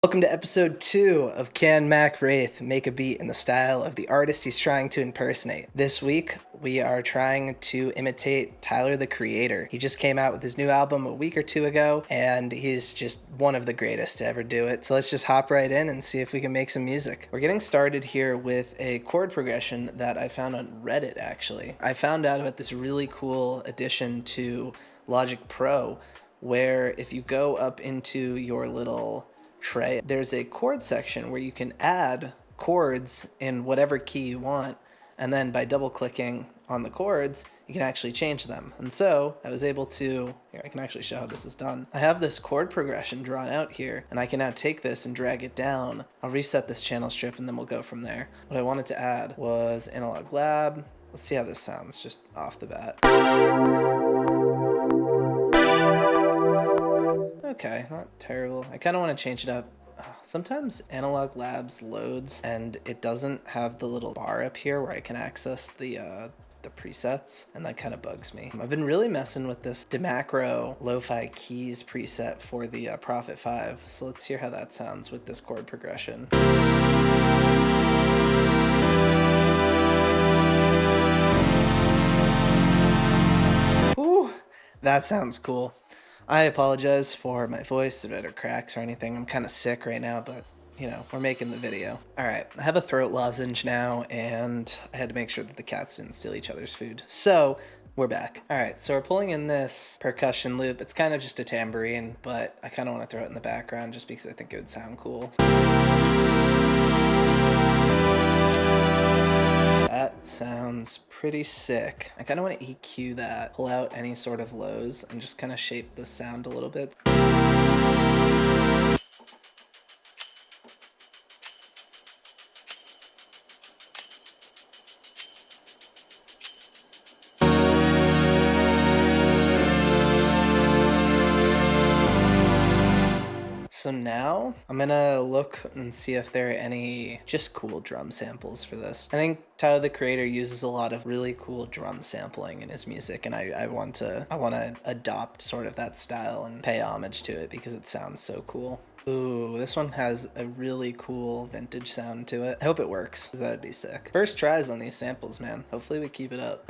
Welcome to episode 2 of Can Mac Wraith make a beat in the style of the artist he's trying to impersonate. This week, we are trying to imitate Tyler, the Creator. He just came out with his new album a week or two ago, and he's just one of the greatest to ever do it. So let's just hop right in and see if we can make some music. We're getting started here with a chord progression that I found on Reddit, actually. I found out about this really cool addition to Logic Pro, where if you go up into your little tray, there's a chord section where you can add chords in whatever key you want, and then by double clicking on the chords you can actually change them. And so I was able to, here I can actually show how this is done. I have this chord progression drawn out here, and I can now take this and drag it down. I'll reset this channel strip and then we'll go from there. What I wanted to add was Analog Lab. Let's see how this sounds just off the bat. Okay, not terrible. I kind of want to change it up. Sometimes Analog Labs loads and it doesn't have the little bar up here where I can access the presets, and that kind of bugs me. I've been really messing with this DeMacro Lo-Fi Keys preset for the Prophet 5, so let's hear how that sounds with this chord progression. Ooh, that sounds cool. I apologize for my voice, if it cracks or anything. I'm kind of sick right now, but you know, we're making the video. All right, I have a throat lozenge now, and I had to make sure that the cats didn't steal each other's food. So we're back. All right, so we're pulling in this percussion loop. It's kind of just a tambourine, but I kind of want to throw it in the background just because I think it would sound cool. That sounds pretty sick. I kind of want to EQ that, pull out any sort of lows, and just kind of shape the sound a little bit. So now I'm gonna look and see if there are any just cool drum samples for this. I think Tyler, the Creator, uses a lot of really cool drum sampling in his music, and I want to adopt sort of that style and pay homage to it because it sounds so cool. Ooh, this one has a really cool vintage sound to it. I hope it works, because that would be sick. First tries on these samples, man. Hopefully we keep it up.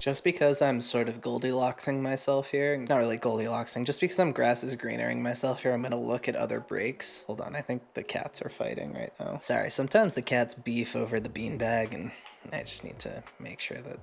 Just because I'm sort of Goldilocksing myself here, not really Goldilocksing, just because I'm grass is greenering myself here, I'm gonna look at other breaks. Hold on, I think the cats are fighting right now. Sorry, sometimes the cats beef over the beanbag, and I just need to make sure that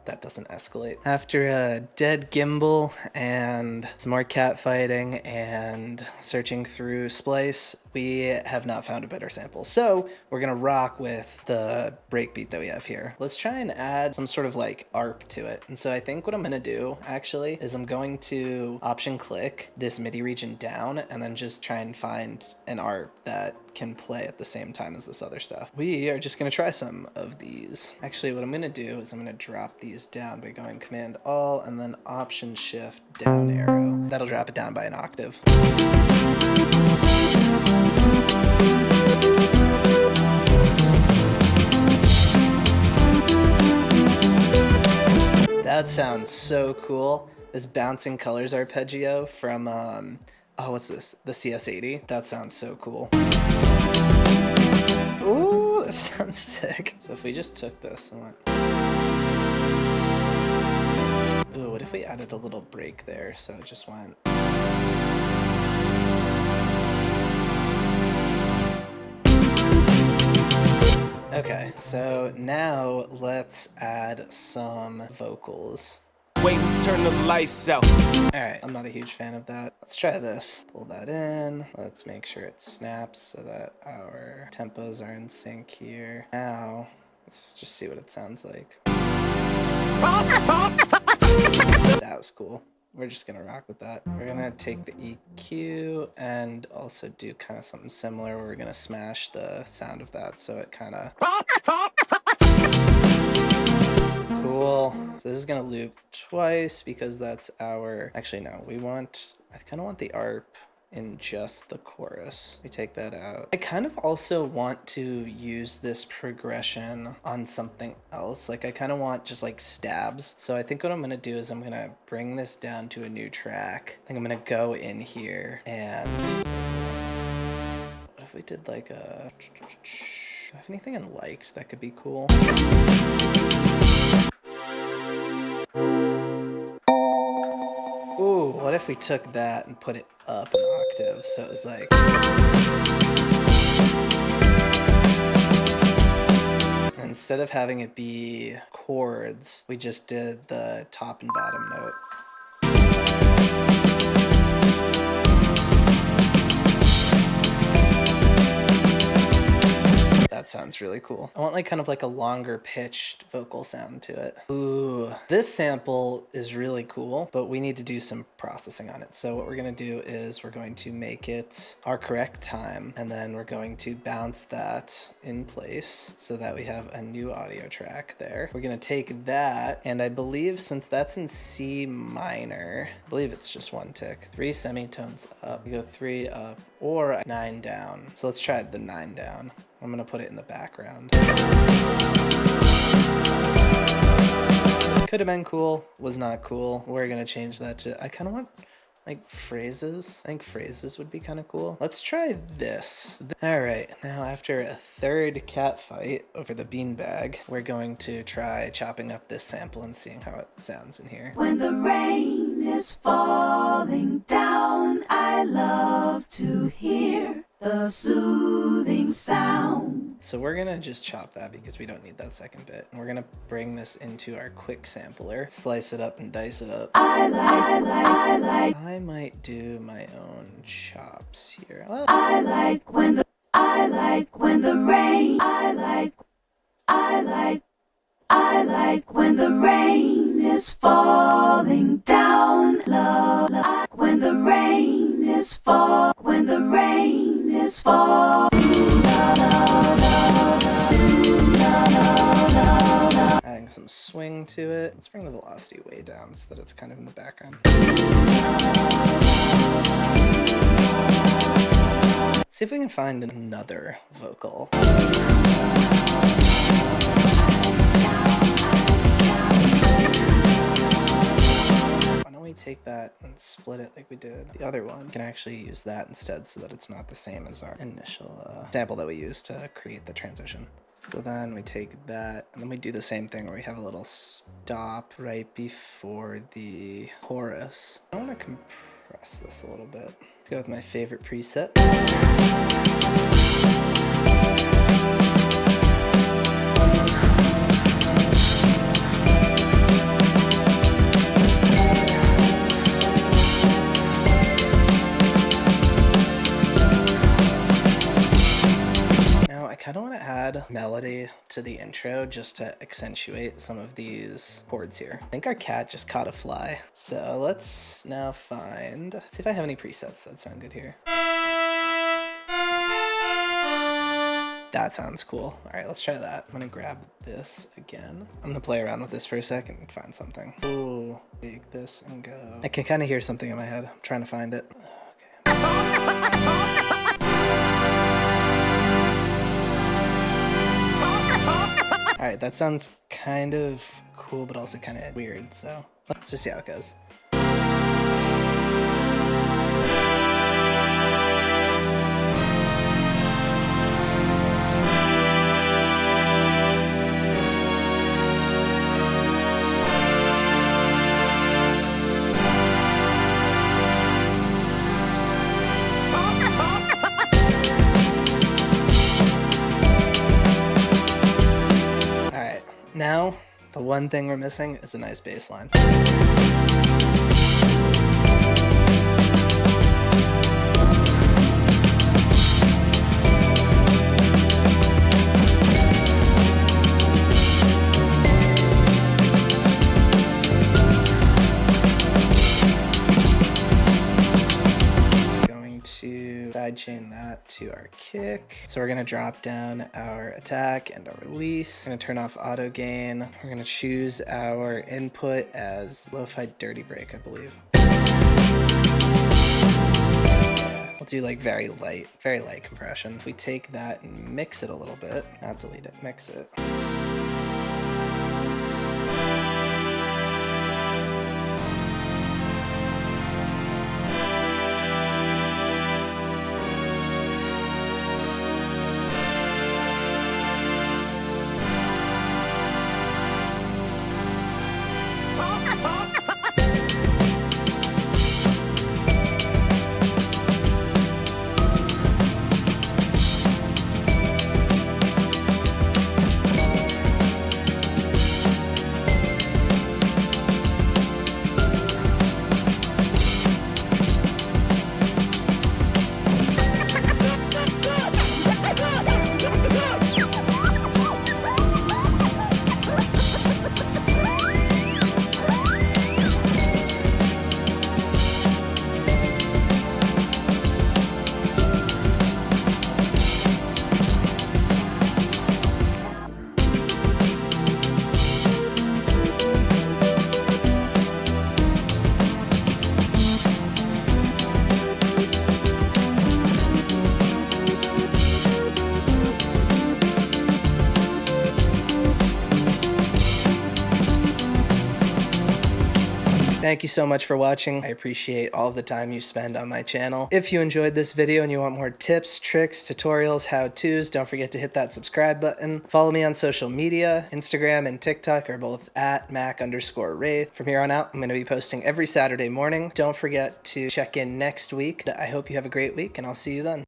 that doesn't escalate. After a dead gimbal and some more cat fighting and searching through Splice, we have not found a better sample. So we're gonna rock with the breakbeat that we have here. Let's try and add some sort of like ARP to it. And so I think what I'm gonna do actually is I'm going to option click this MIDI region down and then just try and find an ARP that can play at the same time as this other stuff. We are just gonna try some of these. Actually, what I'm gonna do is I'm gonna drop these down by going Command All and then Option Shift down arrow. That'll drop it down by an octave. That sounds so cool. This bouncing colors arpeggio from oh, what's this? The CS80. That sounds so cool. Ooh, that sounds sick. So if we just took this and went, ooh, what if we added a little break there so it just went. Okay, so now let's add some vocals. Wait, we turn the lights out. Alright, I'm not a huge fan of that. Let's try this. Pull that in. Let's make sure it snaps so that our tempos are in sync here. Now, let's just see what it sounds like. That was cool. We're just gonna rock with that. We're gonna take the EQ and also do kind of something similar where we're gonna smash the sound of that so it kind of... Cool. Cool. So this is gonna loop twice because that's our, actually no, I kind of want the ARP in just the chorus. We take that out. I kind of also want to use this progression on something else. Like I kind of want just like stabs. So I think what I'm gonna do is I'm gonna bring this down to a new track. I think I'm gonna go in here and what if we did like a, do I have anything in liked that could be cool? Ooh, what if we took that and put it up an octave? So it was like... Instead of having it be chords, we just did the top and bottom note. That sounds really cool. I want like kind of like a longer pitched vocal sound to it. Ooh, this sample is really cool, but we need to do some processing on it. So what we're gonna do is we're going to make it our correct time, and then we're going to bounce that in place so that we have a new audio track there. We're gonna take that, and I believe since that's in C minor, I believe it's just one tick. 3 semitones up, we go 3 up, or 9 down. So let's try the 9 down. I'm gonna put it in the background. Could have been cool, was not cool. We're gonna change that to, I kind of want like phrases. I think phrases would be kind of cool. Let's try this. All right, now after a third cat fight over the beanbag, we're going to try chopping up this sample and seeing how it sounds in here. When the rain is falling down, I love to hear the soothing sound. So we're gonna just chop that because we don't need that second bit. And we're gonna bring this into our quick sampler, slice it up and dice it up. I might do my own chops here. I like when the rain, I like when the rain is falling down, love, when the rain is fall, adding some swing to it. Let's bring the velocity way down so that it's kind of in the background. Let's see if we can find another vocal. Why don't we take that and split it like we did the other one? We can actually use that instead so that it's not the same as our initial sample that we used to create the transition. So then we take that and then we do the same thing where we have a little stop right before the chorus. I want to compress this a little bit. Go with my favorite preset. I kind of want to add melody to the intro just to accentuate some of these chords here. I think our cat just caught a fly. So let's now see if I have any presets that sound good here. That sounds cool. All right, let's try that. I'm gonna grab this again. I'm gonna play around with this for a second and find something. Ooh, take this and go. I can kind of hear something in my head. I'm trying to find it. Okay. All right, that sounds kind of cool, but also kind of weird. So let's just see how it goes. Now, the one thing we're missing is a nice bass line. Going to sidechain that to our kick. So we're gonna drop down our attack and our release. We're gonna turn off auto gain. We're gonna choose our input as lo-fi dirty break, I believe. We'll do like very light compression. If we take that and mix it a little bit, not delete it, mix it. Thank you so much for watching. I appreciate all of the time you spend on my channel. If you enjoyed this video and you want more tips, tricks, tutorials, how-tos, don't forget to hit that subscribe button. Follow me on social media. Instagram and TikTok are both at Mac_Wraith. From here on out, I'm going to be posting every Saturday morning. Don't forget to check in next week. I hope you have a great week, and I'll see you then.